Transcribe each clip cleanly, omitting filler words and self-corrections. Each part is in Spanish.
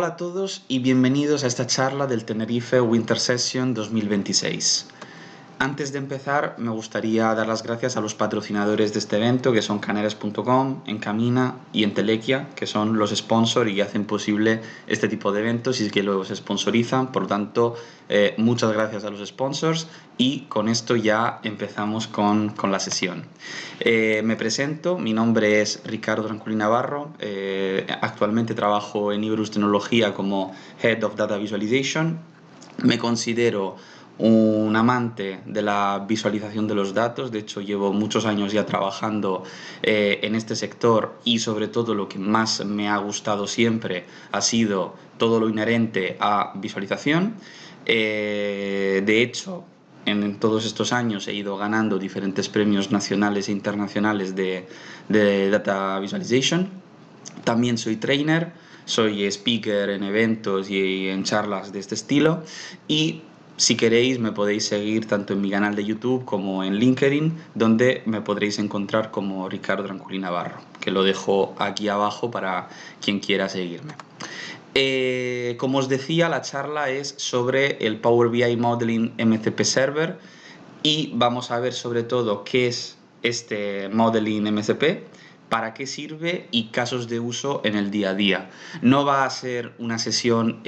Hola a todos y bienvenidos a esta charla del Tenerife Winter Session 2026. Antes de empezar, me gustaría dar las gracias a los patrocinadores de este evento, que son Canarias.com, Encamina y Entelequia, que son los sponsors y hacen posible este tipo de eventos y que los sponsorizan. Por lo tanto, muchas gracias a los sponsors y con esto ya empezamos con la sesión. Me presento, mi nombre es Ricardo Tranquilli Navarro, actualmente trabajo en Iberus Tecnología como Head of Data Visualization. Me considero un amante de la visualización de los datos. De hecho, llevo muchos años ya trabajando en este sector y sobre todo lo que más me ha gustado siempre ha sido todo lo inherente a visualización. De hecho, en todos estos años he ido ganando diferentes premios nacionales e internacionales de Data Visualization. También soy trainer, soy speaker en eventos y en charlas de este estilo y si queréis me podéis seguir tanto en mi canal de YouTube como en LinkedIn, donde me podréis encontrar como Ricardo Tranquilli Navarro, que lo dejo aquí abajo para quien quiera seguirme. Como os decía, la charla es sobre el Power BI Modeling MCP Server y vamos a ver sobre todo qué es este Modeling MCP, para qué sirve y casos de uso en el día a día. No va a ser una sesión,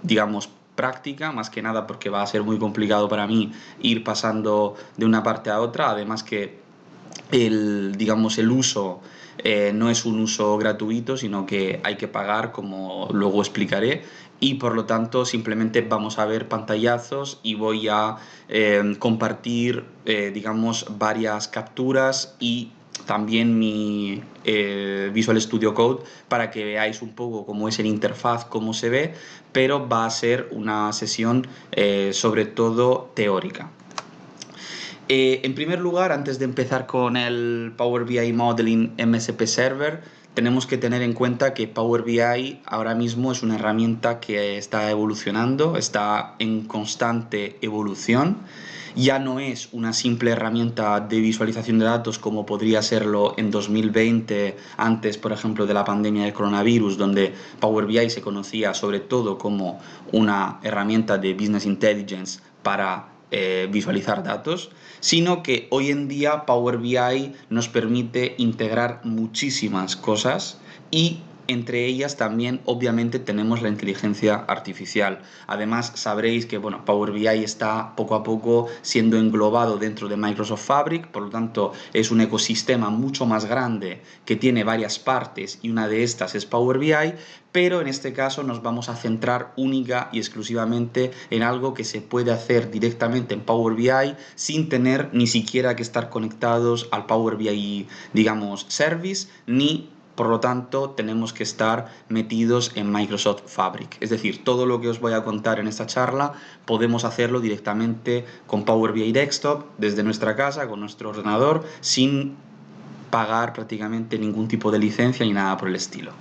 digamos, práctica, más que nada porque va a ser muy complicado para mí ir pasando de una parte a otra, además que digamos, el uso no es un uso gratuito, sino que hay que pagar, como luego explicaré, y por lo tanto simplemente vamos a ver pantallazos y voy a compartir, digamos, varias capturas y también mi Visual Studio Code para que veáis un poco cómo es el interfaz, cómo se ve, pero va a ser una sesión sobre todo teórica. En primer lugar, antes de empezar con el Power BI Modeling MSP Server, tenemos que tener en cuenta que Power BI ahora mismo es una herramienta que está evolucionando, está en constante evolución. Ya no es una simple herramienta de visualización de datos como podría serlo en 2020, antes, por ejemplo, de la pandemia del coronavirus, donde Power BI se conocía sobre todo como una herramienta de business intelligence para visualizar datos, sino que hoy en día Power BI nos permite integrar muchísimas cosas y entre ellas también obviamente tenemos la inteligencia artificial. Además sabréis que bueno, Power BI está poco a poco siendo englobado dentro de Microsoft Fabric, por lo tanto es un ecosistema mucho más grande que tiene varias partes y una de estas es Power BI, pero en este caso nos vamos a centrar única y exclusivamente en algo que se puede hacer directamente en Power BI sin tener ni siquiera que estar conectados al Power BI, digamos, Service, ni por lo tanto tenemos que estar metidos en Microsoft Fabric. Es decir, todo lo que os voy a contar en esta charla podemos hacerlo directamente con Power BI Desktop, desde nuestra casa, con nuestro ordenador, sin pagar prácticamente ningún tipo de licencia ni nada por el estilo.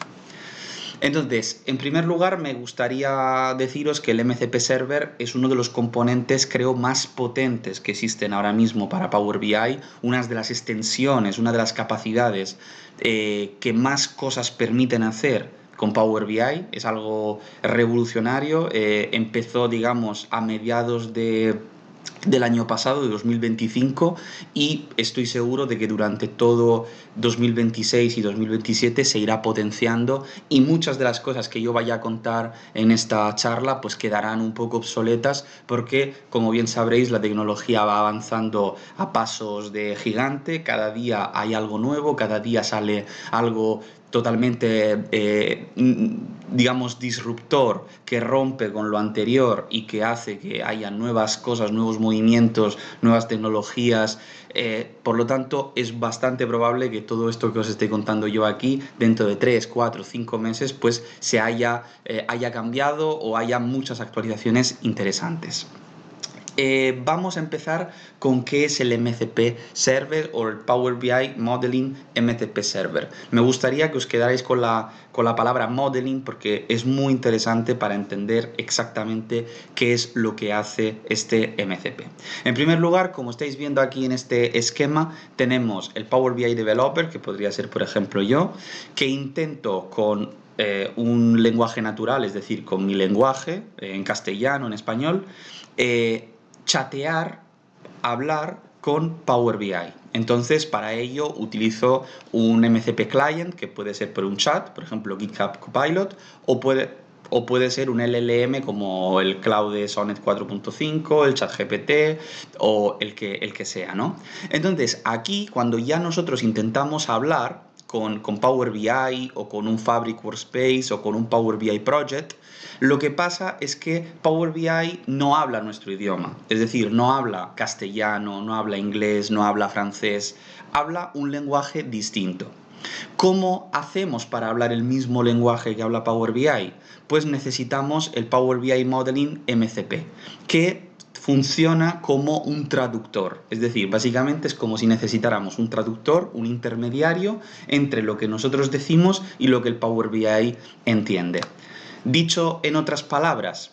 Entonces, en primer lugar, me gustaría deciros que el MCP Server es uno de los componentes, creo, más potentes que existen ahora mismo para Power BI, una de las extensiones, una de las capacidades que más cosas permiten hacer con Power BI. Es algo revolucionario, empezó, digamos, a mediados del año pasado, de 2025, y estoy seguro de que durante todo 2026 y 2027 se irá potenciando y muchas de las cosas que yo vaya a contar en esta charla pues quedarán un poco obsoletas porque, como bien sabréis, la tecnología va avanzando a pasos de gigante, cada día hay algo nuevo, cada día sale algo totalmente, digamos, disruptor, que rompe con lo anterior y que hace que haya nuevas cosas, nuevos movimientos, nuevas tecnologías. Por lo tanto, es bastante probable que todo esto que os estoy contando yo aquí, dentro de 3, 4, 5 meses, pues se haya cambiado o haya muchas actualizaciones interesantes. Vamos a empezar con qué es el MCP Server o el Power BI Modeling MCP Server. Me gustaría que os quedarais con la palabra modeling porque es muy interesante para entender exactamente qué es lo que hace este MCP. En primer lugar, como estáis viendo aquí en este esquema, tenemos el Power BI Developer, que podría ser por ejemplo yo, que intento con un lenguaje natural, es decir, con mi lenguaje, en castellano, en español, chatear, hablar con Power BI. Entonces, para ello utilizo un MCP client, que puede ser por un chat, por ejemplo GitHub Copilot, o puede ser un LLM como el Claude Sonnet 4.5, el ChatGPT o el que sea, ¿no? Entonces, aquí, cuando ya nosotros intentamos hablar con Power BI o con un Fabric Workspace o con un Power BI Project, lo que pasa es que Power BI no habla nuestro idioma, es decir, no habla castellano, no habla inglés, no habla francés, habla un lenguaje distinto. ¿Cómo hacemos para hablar el mismo lenguaje que habla Power BI? Pues necesitamos el Power BI Modeling MCP, que funciona como un traductor. Es decir, básicamente es como si necesitáramos un traductor, un intermediario entre lo que nosotros decimos y lo que el Power BI entiende. Dicho en otras palabras,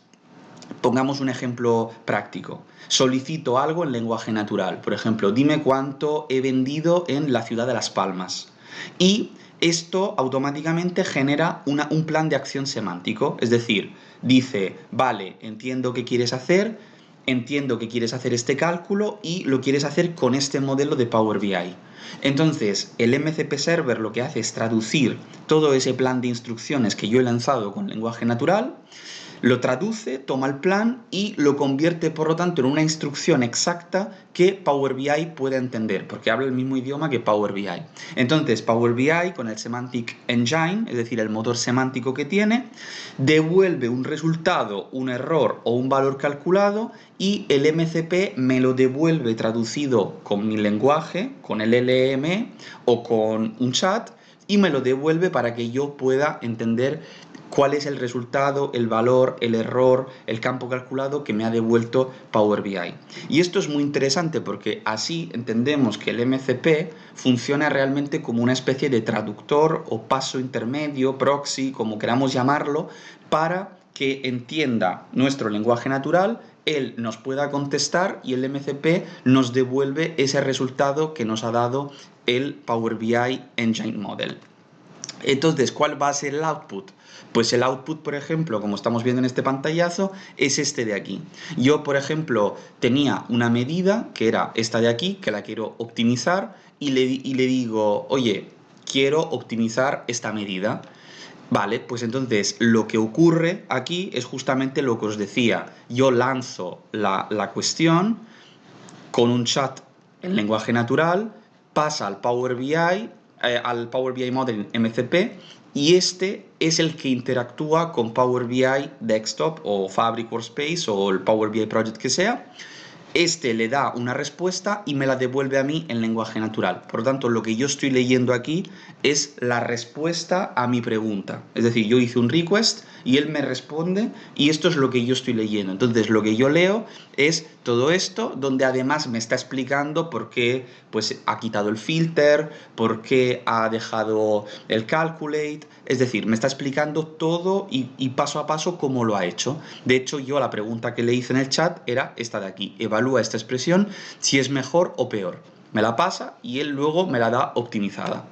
pongamos un ejemplo práctico. Solicito algo en lenguaje natural. Por ejemplo, dime cuánto he vendido en la ciudad de Las Palmas. Y esto automáticamente genera un plan de acción semántico. Es decir, dice, vale, entiendo qué quieres hacer este cálculo y lo quieres hacer con este modelo de Power BI. Entonces, el MCP Server lo que hace es traducir todo ese plan de instrucciones que yo he lanzado con lenguaje natural, lo traduce, toma el plan y lo convierte, por lo tanto, en una instrucción exacta que Power BI puede entender, porque habla el mismo idioma que Power BI. Entonces, Power BI, con el Semantic Engine, es decir, el motor semántico que tiene, devuelve un resultado, un error o un valor calculado y el MCP me lo devuelve traducido con mi lenguaje, con el LLM o con un chat, y me lo devuelve para que yo pueda entender cuál es el resultado, el valor, el error, el campo calculado que me ha devuelto Power BI. Y esto es muy interesante porque así entendemos que el MCP funciona realmente como una especie de traductor o paso intermedio, proxy, como queramos llamarlo, para que entienda nuestro lenguaje natural, él nos pueda contestar y el MCP nos devuelve ese resultado que nos ha dado el Power BI Engine Model. Entonces, ¿cuál va a ser el output? Pues el output, por ejemplo, como estamos viendo en este pantallazo, es este de aquí. Yo, por ejemplo, tenía una medida, que era esta de aquí, que la quiero optimizar, y le digo, oye, quiero optimizar esta medida. Vale, pues entonces lo que ocurre aquí es justamente lo que os decía. Yo lanzo la cuestión con un chat en lenguaje natural, pasa al Power BI Model MCP, y este es el que interactúa con Power BI Desktop o Fabric Workspace o el Power BI Project que sea. Este le da una respuesta y me la devuelve a mí en lenguaje natural. Por lo tanto, lo que yo estoy leyendo aquí es la respuesta a mi pregunta. Es decir, yo hice un request y él me responde y esto es lo que yo estoy leyendo. Entonces, lo que yo leo es todo esto, donde además me está explicando por qué pues, ha quitado el filter, por qué ha dejado el calculate. Es decir, me está explicando todo y paso a paso cómo lo ha hecho. De hecho, yo la pregunta que le hice en el chat era esta de aquí. Evalúa esta expresión si es mejor o peor. Me la pasa y él luego me la da optimizada.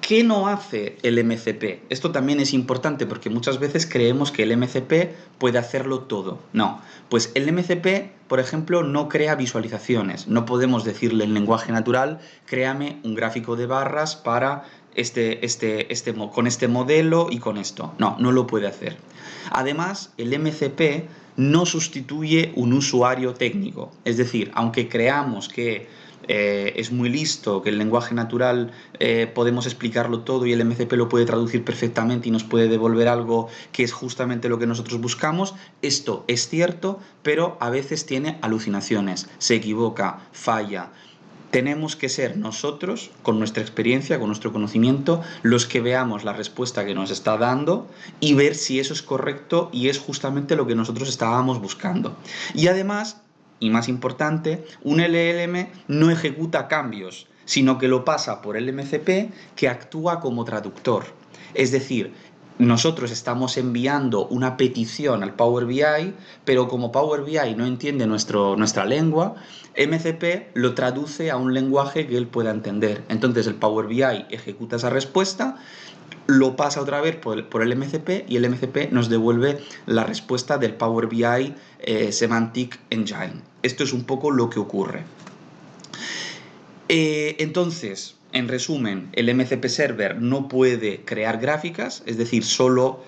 ¿Qué no hace el MCP? Esto también es importante porque muchas veces creemos que el MCP puede hacerlo todo. No, pues el MCP, por ejemplo, no crea visualizaciones. No podemos decirle en lenguaje natural, créame un gráfico de barras para con este modelo y con esto. No, no lo puede hacer. Además, el MCP no sustituye un usuario técnico. Es decir, aunque creamos que es muy listo, que el lenguaje natural podemos explicarlo todo y el MCP lo puede traducir perfectamente y nos puede devolver algo que es justamente lo que nosotros buscamos. Esto es cierto, pero a veces tiene alucinaciones, se equivoca, falla. Tenemos que ser nosotros, con nuestra experiencia, con nuestro conocimiento, los que veamos la respuesta que nos está dando y ver si eso es correcto y es justamente lo que nosotros estábamos buscando. Y además, y más importante, un LLM no ejecuta cambios, sino que lo pasa por el MCP, que actúa como traductor. Es decir, nosotros estamos enviando una petición al Power BI, pero como Power BI no entiende nuestra lengua, MCP lo traduce a un lenguaje que él pueda entender. Entonces el Power BI ejecuta esa respuesta, lo pasa otra vez por el MCP y el MCP nos devuelve la respuesta del Power BI Semantic Engine. Esto es un poco lo que ocurre. Entonces, en resumen, el MCP Server no puede crear gráficas, es decir, solo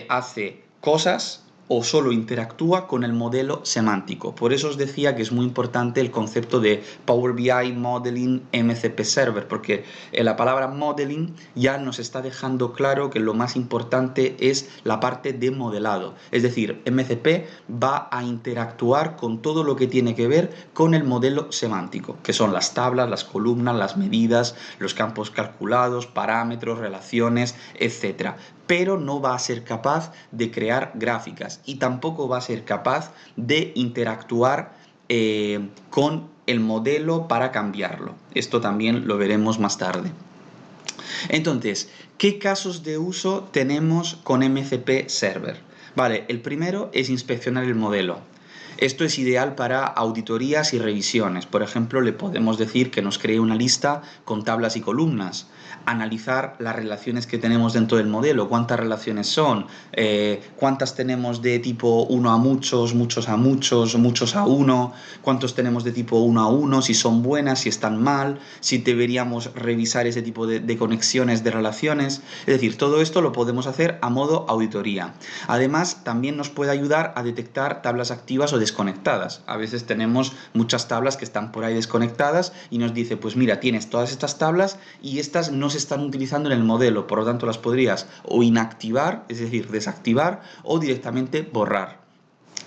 hace cosas o solo interactúa con el modelo semántico. Por eso os decía que es muy importante el concepto de Power BI Modeling MCP Server, porque la palabra modeling ya nos está dejando claro que lo más importante es la parte de modelado. Es decir, MCP va a interactuar con todo lo que tiene que ver con el modelo semántico, que son las tablas, las columnas, las medidas, los campos calculados, parámetros, relaciones, etc. Pero no va a ser capaz de crear gráficas y tampoco va a ser capaz de interactuar con el modelo para cambiarlo. Esto también lo veremos más tarde. Entonces, ¿qué casos de uso tenemos con MCP Server? Vale, el primero es inspeccionar el modelo. Esto es ideal para auditorías y revisiones. Por ejemplo, le podemos decir que nos cree una lista con tablas y columnas. Analizar las relaciones que tenemos dentro del modelo, cuántas relaciones son, cuántas tenemos de tipo 1 a muchos, muchos a muchos, muchos a 1, cuántos tenemos de tipo 1 a 1, si son buenas, si están mal, si deberíamos revisar ese tipo de conexiones, de relaciones. Es decir, todo esto lo podemos hacer a modo auditoría. Además, también nos puede ayudar a detectar tablas activas o desconectadas. A veces tenemos muchas tablas que están por ahí desconectadas y nos dice, pues mira, tienes todas estas tablas y estas no se están utilizando en el modelo, por lo tanto las podrías o inactivar, es decir, desactivar, o directamente borrar.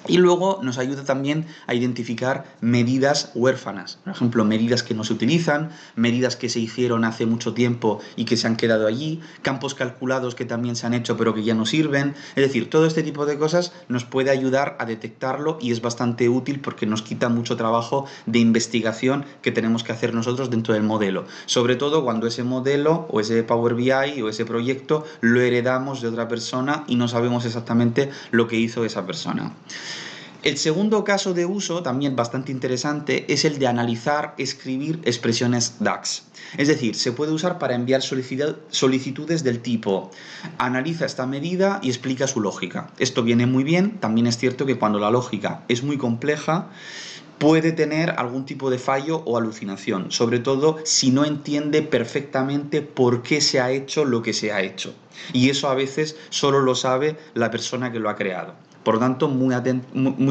Y luego nos ayuda también a identificar medidas huérfanas, por ejemplo, medidas que no se utilizan, medidas que se hicieron hace mucho tiempo y que se han quedado allí, campos calculados que también se han hecho pero que ya no sirven. Es decir, todo este tipo de cosas nos puede ayudar a detectarlo y es bastante útil porque nos quita mucho trabajo de investigación que tenemos que hacer nosotros dentro del modelo. Sobre todo cuando ese modelo o ese Power BI o ese proyecto lo heredamos de otra persona y no sabemos exactamente lo que hizo esa persona. El segundo caso de uso, también bastante interesante, es el de analizar, escribir expresiones DAX. Es decir, se puede usar para enviar solicitudes del tipo analiza esta medida y explica su lógica. Esto viene muy bien, también es cierto que cuando la lógica es muy compleja, puede tener algún tipo de fallo o alucinación, sobre todo si no entiende perfectamente por qué se ha hecho lo que se ha hecho. Y eso a veces solo lo sabe la persona que lo ha creado. Por lo tanto, muy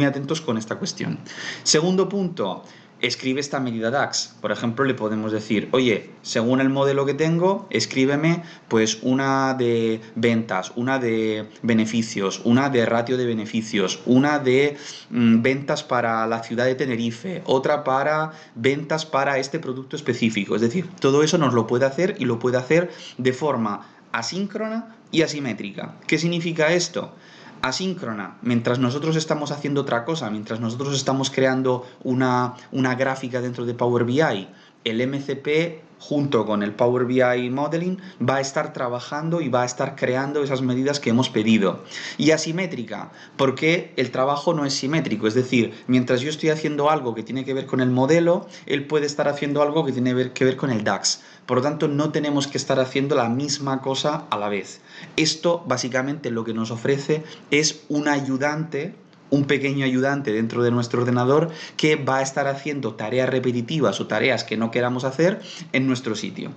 atentos con esta cuestión. Segundo punto, escribe esta medida DAX. Por ejemplo, le podemos decir, oye, según el modelo que tengo, escríbeme pues una de ventas, una de beneficios, una de ratio de beneficios, una de ventas para la ciudad de Tenerife, otra para ventas para este producto específico. Es decir, todo eso nos lo puede hacer y lo puede hacer de forma asíncrona y asimétrica. ¿Qué significa esto? Asíncrona, mientras nosotros estamos haciendo otra cosa, mientras nosotros estamos creando una gráfica dentro de Power BI, el MCP junto con el Power BI Modeling va a estar trabajando y va a estar creando esas medidas que hemos pedido. Y asimétrica, porque el trabajo no es simétrico, es decir, mientras yo estoy haciendo algo que tiene que ver con el modelo, él puede estar haciendo algo que tiene que ver con el DAX. Por lo tanto, no tenemos que estar haciendo la misma cosa a la vez. Esto básicamente lo que nos ofrece es un ayudante, un pequeño ayudante dentro de nuestro ordenador que va a estar haciendo tareas repetitivas o tareas que no queramos hacer en nuestro sitio.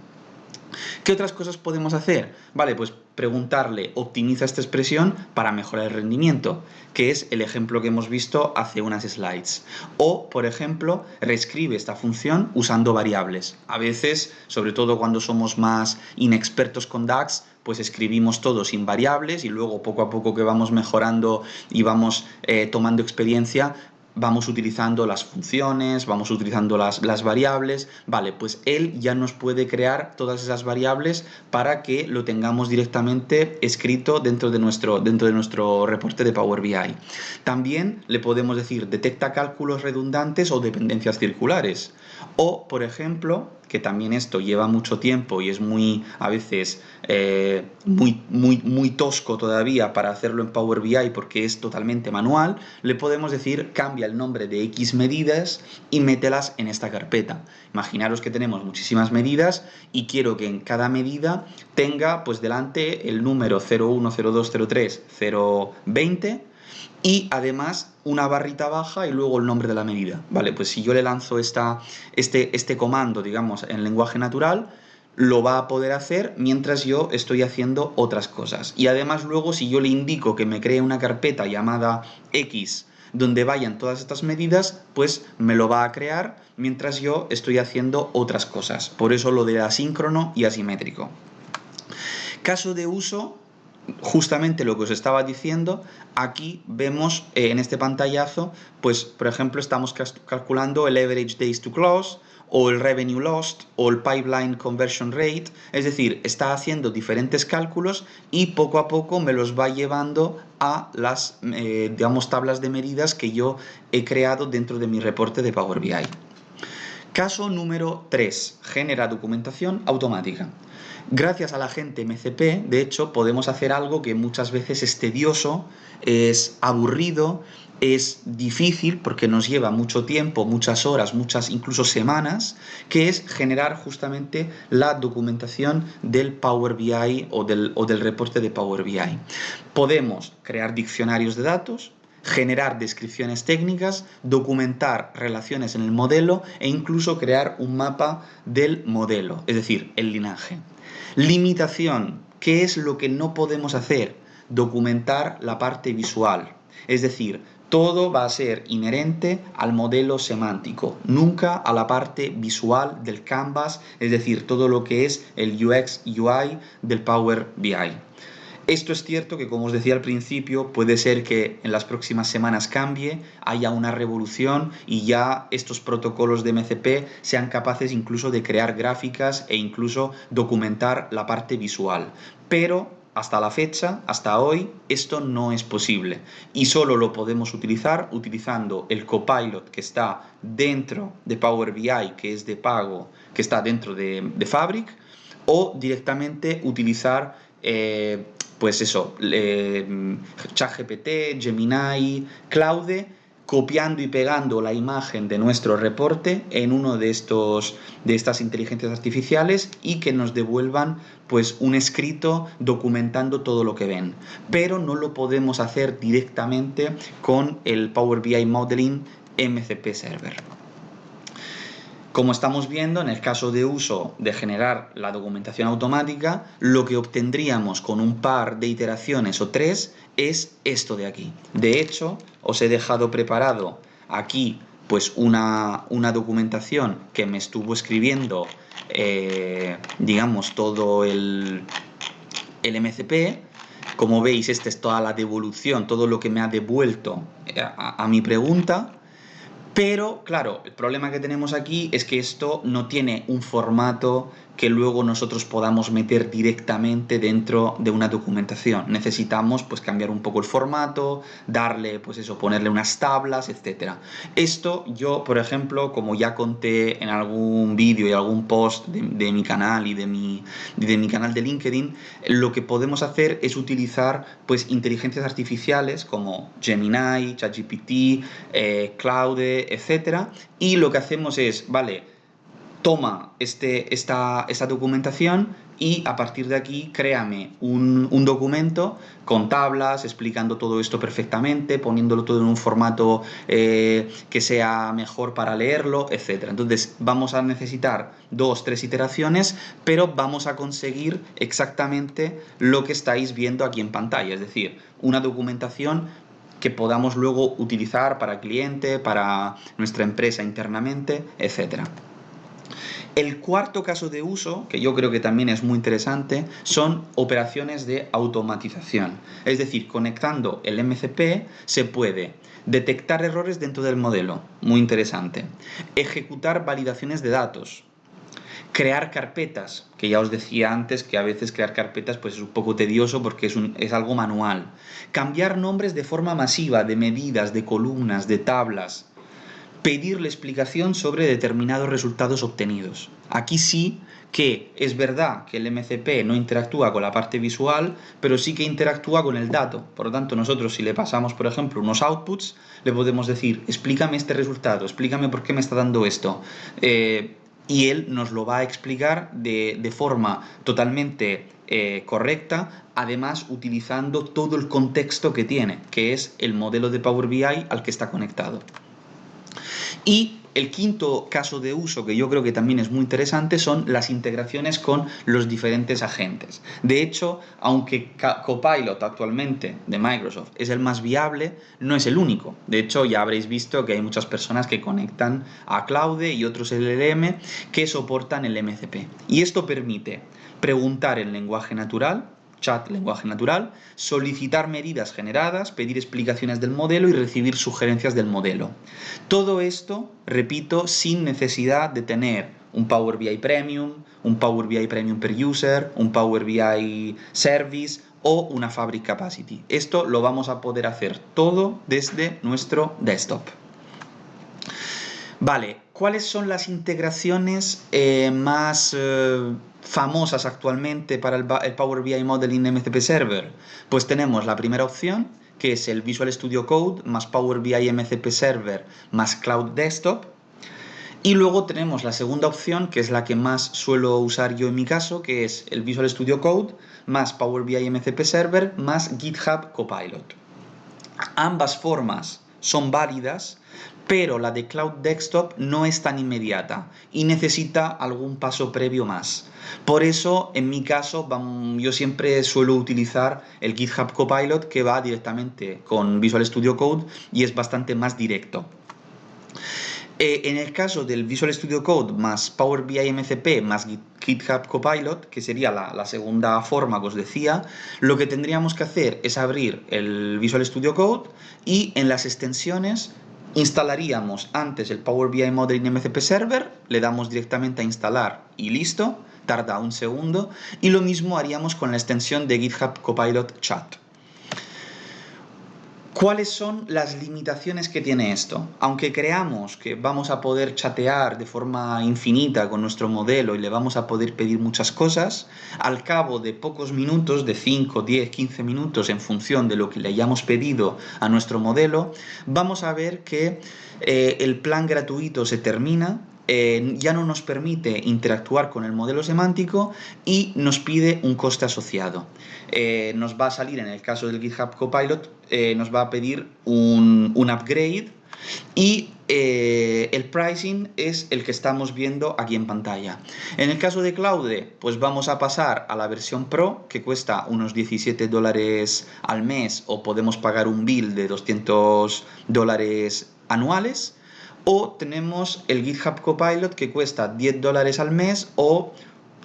¿Qué otras cosas podemos hacer? Vale, pues preguntarle, optimiza esta expresión para mejorar el rendimiento, que es el ejemplo que hemos visto hace unas slides. O, por ejemplo, reescribe esta función usando variables. A veces, sobre todo cuando somos más inexpertos con DAX, pues escribimos todo sin variables y luego poco a poco que vamos mejorando y vamos tomando experiencia, vamos utilizando las funciones, vamos utilizando las variables. Vale, pues él ya nos puede crear todas esas variables para que lo tengamos directamente escrito dentro de nuestro reporte de Power BI. También le podemos decir, detecta cálculos redundantes o dependencias circulares. O, por ejemplo, que también esto lleva mucho tiempo y es muy, a veces, muy tosco todavía para hacerlo en Power BI porque es totalmente manual, le podemos decir cambia el nombre de X medidas y mételas en esta carpeta. Imaginaros que tenemos muchísimas medidas y quiero que en cada medida tenga pues delante el número 01, 02, 03, 020 y además una barrita baja y luego el nombre de la medida. Vale, pues si yo le lanzo este comando, digamos, en lenguaje natural, lo va a poder hacer mientras yo estoy haciendo otras cosas. Y además luego si yo le indico que me cree una carpeta llamada X donde vayan todas estas medidas, pues me lo va a crear mientras yo estoy haciendo otras cosas. Por eso lo de asíncrono y asimétrico. Caso de uso, justamente lo que os estaba diciendo, aquí vemos en este pantallazo, pues por ejemplo estamos calculando el average days to close, o el revenue lost, o el pipeline conversion rate, es decir, está haciendo diferentes cálculos y poco a poco me los va llevando a las, digamos, tablas de medidas que yo he creado dentro de mi reporte de Power BI. Caso número 3. Genera documentación automática. Gracias a la gente MCP, de hecho, podemos hacer algo que muchas veces es tedioso, es aburrido, es difícil porque nos lleva mucho tiempo, muchas horas, muchas incluso semanas, que es generar justamente la documentación del Power BI o del reporte de Power BI. Podemos crear diccionarios de datos, generar descripciones técnicas, documentar relaciones en el modelo e incluso crear un mapa del modelo, es decir, el linaje. Limitación, ¿qué es lo que no podemos hacer? Documentar la parte visual, es decir, todo va a ser inherente al modelo semántico, nunca a la parte visual del Canvas, es decir, todo lo que es el UX, UI del Power BI. Esto es cierto que, como os decía al principio, puede ser que en las próximas semanas cambie, haya una revolución y ya estos protocolos de MCP sean capaces incluso de crear gráficas e incluso documentar la parte visual. Pero hasta la fecha, hasta hoy, esto no es posible y solo lo podemos utilizar utilizando el Copilot que está dentro de Power BI, que es de pago, que está dentro de Fabric, o directamente utilizar pues eso, ChatGPT, Gemini, Claude, copiando y pegando la imagen de nuestro reporte en uno de estas inteligencias artificiales y que nos devuelvan pues un escrito documentando todo lo que ven. Pero no lo podemos hacer directamente con el Power BI Modeling MCP Server. Como estamos viendo, en el caso de uso de generar la documentación automática, lo que obtendríamos con un par de iteraciones o 3 es esto de aquí. De hecho, os he dejado preparado aquí pues una documentación que me estuvo escribiendo, digamos, todo el MCP. Como veis, esta es toda la devolución, todo lo que me ha devuelto a mi pregunta. Pero, claro, el problema que tenemos aquí es que esto no tiene un formato que luego nosotros podamos meter directamente dentro de una documentación. Necesitamos pues cambiar un poco el formato, darle pues eso, ponerle unas tablas, etc. Esto yo, por ejemplo, como ya conté en algún vídeo y algún post de mi canal y de mi canal de LinkedIn, lo que podemos hacer es utilizar pues inteligencias artificiales como Gemini, ChatGPT, Claude, etc. Y lo que hacemos es, vale, toma esta documentación y a partir de aquí créame un documento con tablas, explicando todo esto perfectamente, poniéndolo todo en un formato que sea mejor para leerlo, etc. Entonces vamos a necesitar 2-3 iteraciones, pero vamos a conseguir exactamente lo que estáis viendo aquí en pantalla, es decir, una documentación que podamos luego utilizar para el cliente, para nuestra empresa internamente, etc. El cuarto caso de uso, que yo creo que también es muy interesante, son operaciones de automatización. Es decir, conectando el MCP se puede detectar errores dentro del modelo, muy interesante, ejecutar validaciones de datos, crear carpetas, que ya os decía antes que a veces crear carpetas pues es un poco tedioso porque es algo manual, cambiar nombres de forma masiva de medidas, de columnas, de tablas, pedirle explicación sobre determinados resultados obtenidos. Aquí sí que es verdad que el MCP no interactúa con la parte visual, pero sí que interactúa con el dato. Por lo tanto, nosotros si le pasamos, por ejemplo, unos outputs, le podemos decir, explícame este resultado, explícame por qué me está dando esto. Y él nos lo va a explicar de forma totalmente correcta, además utilizando todo el contexto que tiene, que es el modelo de Power BI al que está conectado. Y el quinto caso de uso, que yo creo que también es muy interesante, son las integraciones con los diferentes agentes. De hecho, aunque Copilot actualmente de Microsoft es el más viable, no es el único. De hecho, ya habréis visto que hay muchas personas que conectan a Claude y otros LLM que soportan el MCP. Y esto permite preguntar en lenguaje natural, chat lenguaje natural, solicitar medidas generadas, pedir explicaciones del modelo y recibir sugerencias del modelo. Todo esto, repito, sin necesidad de tener un Power BI Premium, un Power BI Premium per user, un Power BI Service o una Fabric Capacity. Esto lo vamos a poder hacer todo desde nuestro desktop. Vale, ¿cuáles son las integraciones más famosas actualmente para el Power BI Modeling MCP Server? Pues tenemos la primera opción, que es el Visual Studio Code más Power BI MCP Server más Cloud Desktop. Y luego tenemos la segunda opción, que es la que más suelo usar yo en mi caso, que es el Visual Studio Code más Power BI MCP Server más GitHub Copilot. Ambas formas son válidas, pero la de Cloud Desktop no es tan inmediata y necesita algún paso previo más. Por eso, en mi caso, yo siempre suelo utilizar el GitHub Copilot, que va directamente con Visual Studio Code y es bastante más directo. En el caso del Visual Studio Code más Power BI MCP más GitHub Copilot, que sería la segunda forma que os decía, lo que tendríamos que hacer es abrir el Visual Studio Code y en las extensiones instalaríamos antes el Power BI Modeling MCP Server, le damos directamente a instalar y listo, tarda un segundo, y lo mismo haríamos con la extensión de GitHub Copilot Chat. ¿Cuáles son las limitaciones que tiene esto? Aunque creamos que vamos a poder chatear de forma infinita con nuestro modelo y le vamos a poder pedir muchas cosas, al cabo de pocos minutos, de 5, 10, 15 minutos en función de lo que le hayamos pedido a nuestro modelo, vamos a ver que el plan gratuito se termina, ya no nos permite interactuar con el modelo semántico y nos pide un coste asociado. Nos va a salir, en el caso del GitHub Copilot, nos va a pedir un upgrade y el pricing es el que estamos viendo aquí en pantalla. En el caso de Claude, pues vamos a pasar a la versión Pro, que cuesta unos $17 al mes, o podemos pagar un bill de $200 anuales. O tenemos el GitHub Copilot, que cuesta $10 al mes o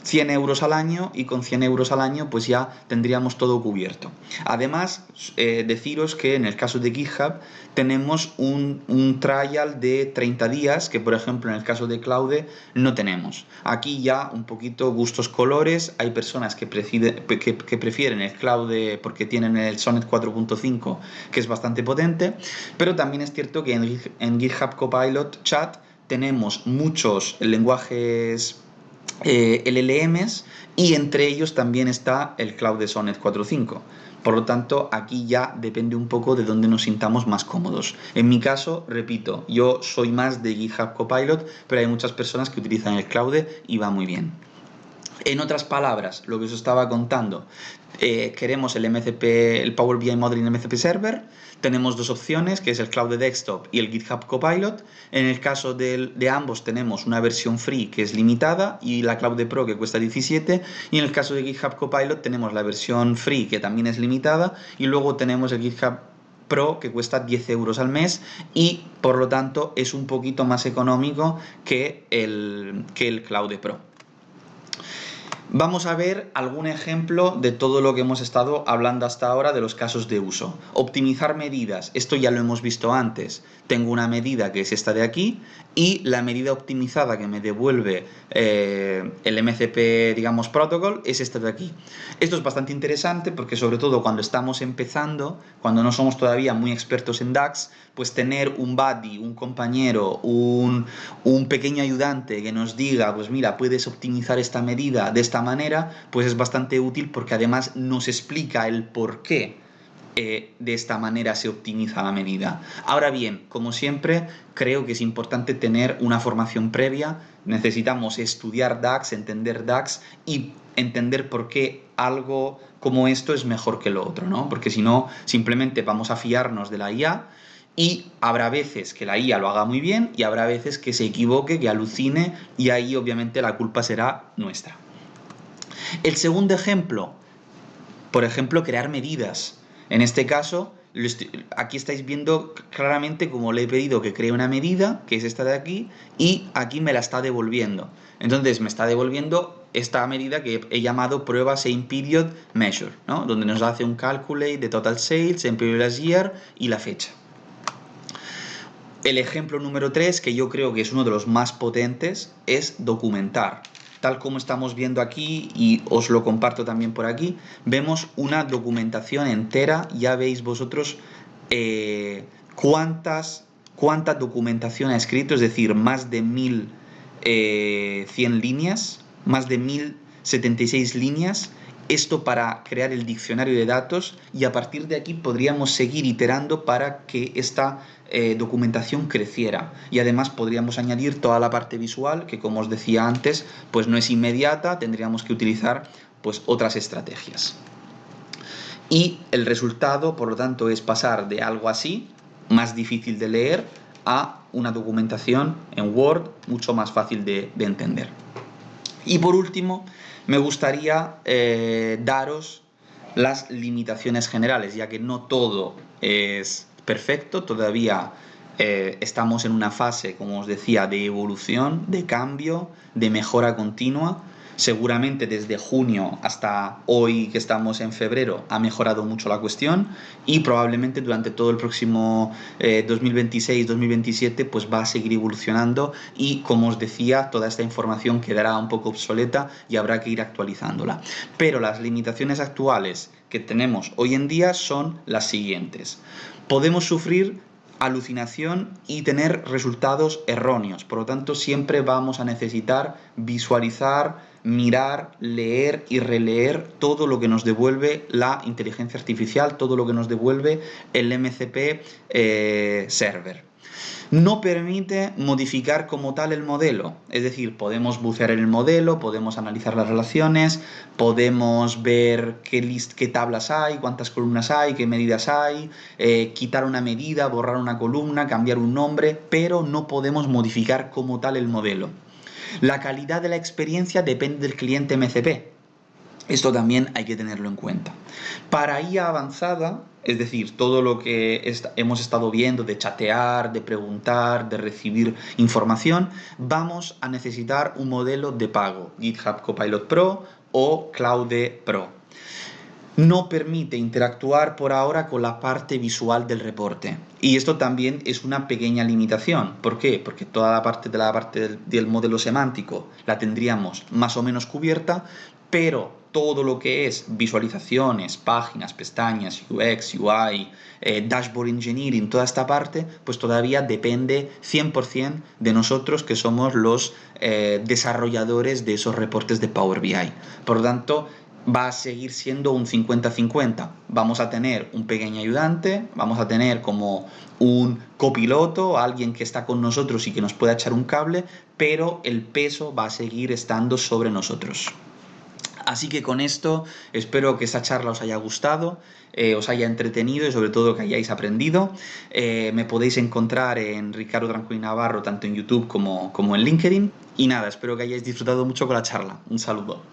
100 euros al año, y con 100 euros al año pues ya tendríamos todo cubierto. Además, deciros que en el caso de GitHub tenemos un trial de 30 días, que por ejemplo en el caso de Claude no tenemos. Aquí ya un poquito gustos colores, hay personas que prefieren el Claude porque tienen el Sonnet 4.5, que es bastante potente, pero también es cierto que en GitHub Copilot Chat tenemos muchos lenguajes LLMs, y entre ellos también está el Cloud de Sonnet 4.5. Por lo tanto, aquí ya depende un poco de dónde nos sintamos más cómodos. En mi caso, repito, yo soy más de GitHub Copilot, pero hay muchas personas que utilizan el Cloud y va muy bien. En otras palabras, lo que os estaba contando, queremos el Power BI Modeling MCP Server, tenemos dos opciones, que es el Cloud Desktop y el GitHub Copilot. En el caso de ambos tenemos una versión free que es limitada y la Cloud Pro que cuesta 17, y en el caso de GitHub Copilot tenemos la versión free que también es limitada, y luego tenemos el GitHub Pro que cuesta 10 euros al mes y por lo tanto es un poquito más económico que el Cloud Pro. Vamos a ver algún ejemplo de todo lo que hemos estado hablando hasta ahora de los casos de uso. Optimizar medidas, esto ya lo hemos visto antes. Tengo una medida que es esta de aquí y la medida optimizada que me devuelve el MCP, digamos, protocol es esta de aquí. Esto es bastante interesante porque sobre todo cuando estamos empezando, cuando no somos todavía muy expertos en DAX, pues tener un buddy, un compañero, un pequeño ayudante que nos diga, pues mira, puedes optimizar esta medida de esta manera, pues es bastante útil porque además nos explica el por qué de esta manera se optimiza la medida. Ahora bien, como siempre, creo que es importante tener una formación previa. Necesitamos estudiar DAX, entender DAX y entender por qué algo como esto es mejor que lo otro, ¿no? Porque si no, simplemente vamos a fiarnos de la IA y habrá veces que la IA lo haga muy bien y habrá veces que se equivoque, que alucine y ahí obviamente la culpa será nuestra. El segundo ejemplo, por ejemplo, crear medidas. En este caso, aquí estáis viendo claramente cómo le he pedido que cree una medida, que es esta de aquí, y aquí me la está devolviendo. Entonces me está devolviendo esta medida que he llamado prueba same period measure, ¿no? Donde nos hace un calculate de total sales en previous year y la fecha. El ejemplo número 3, que yo creo que es uno de los más potentes, es documentar. Tal como estamos viendo aquí, y os lo comparto también por aquí, vemos una documentación entera. Ya veis vosotros cuánta documentación ha escrito, es decir, más de 1100 líneas, más de 1076 líneas. Esto para crear el diccionario de datos y a partir de aquí podríamos seguir iterando para que esta documentación creciera y además podríamos añadir toda la parte visual que, como os decía antes, pues no es inmediata, tendríamos que utilizar pues otras estrategias. Y el resultado, por lo tanto, es pasar de algo así, más difícil de leer, a una documentación en Word mucho más fácil de entender. Y por último, me gustaría daros las limitaciones generales, ya que no todo es perfecto, todavía estamos en una fase, como os decía, de evolución, de cambio, de mejora continua. Seguramente desde junio hasta hoy, que estamos en febrero, ha mejorado mucho la cuestión y probablemente durante todo el próximo 2026-2027 pues va a seguir evolucionando y, como os decía, toda esta información quedará un poco obsoleta y habrá que ir actualizándola. Pero las limitaciones actuales que tenemos hoy en día son las siguientes. Podemos sufrir alucinación y tener resultados erróneos. Por lo tanto, siempre vamos a necesitar visualizar, mirar, leer y releer todo lo que nos devuelve la inteligencia artificial, todo lo que nos devuelve el MCP server. No permite modificar como tal el modelo, es decir, podemos bucear en el modelo, podemos analizar las relaciones, podemos ver qué tablas hay, cuántas columnas hay, qué medidas hay, quitar una medida, borrar una columna, cambiar un nombre, pero no podemos modificar como tal el modelo. La calidad de la experiencia depende del cliente MCP. Esto también hay que tenerlo en cuenta. Para IA avanzada, es decir, todo lo que hemos estado viendo de chatear, de preguntar, de recibir información, vamos a necesitar un modelo de pago, GitHub Copilot Pro o Claude Pro. No permite interactuar por ahora con la parte visual del reporte. Y esto también es una pequeña limitación. ¿Por qué? Porque toda la parte del modelo semántico la tendríamos más o menos cubierta, pero todo lo que es visualizaciones, páginas, pestañas, UX, UI, dashboard engineering, toda esta parte, pues todavía depende 100% de nosotros, que somos los desarrolladores de esos reportes de Power BI. Por lo tanto, va a seguir siendo un 50-50. Vamos a tener un pequeño ayudante, vamos a tener como un copiloto, alguien que está con nosotros y que nos pueda echar un cable, pero el peso va a seguir estando sobre nosotros. Así que con esto espero que esta charla os haya gustado, os haya entretenido y sobre todo que hayáis aprendido. Me podéis encontrar en Ricardo Tranquilli Navarro tanto en YouTube como en LinkedIn. Y nada, espero que hayáis disfrutado mucho con la charla. Un saludo.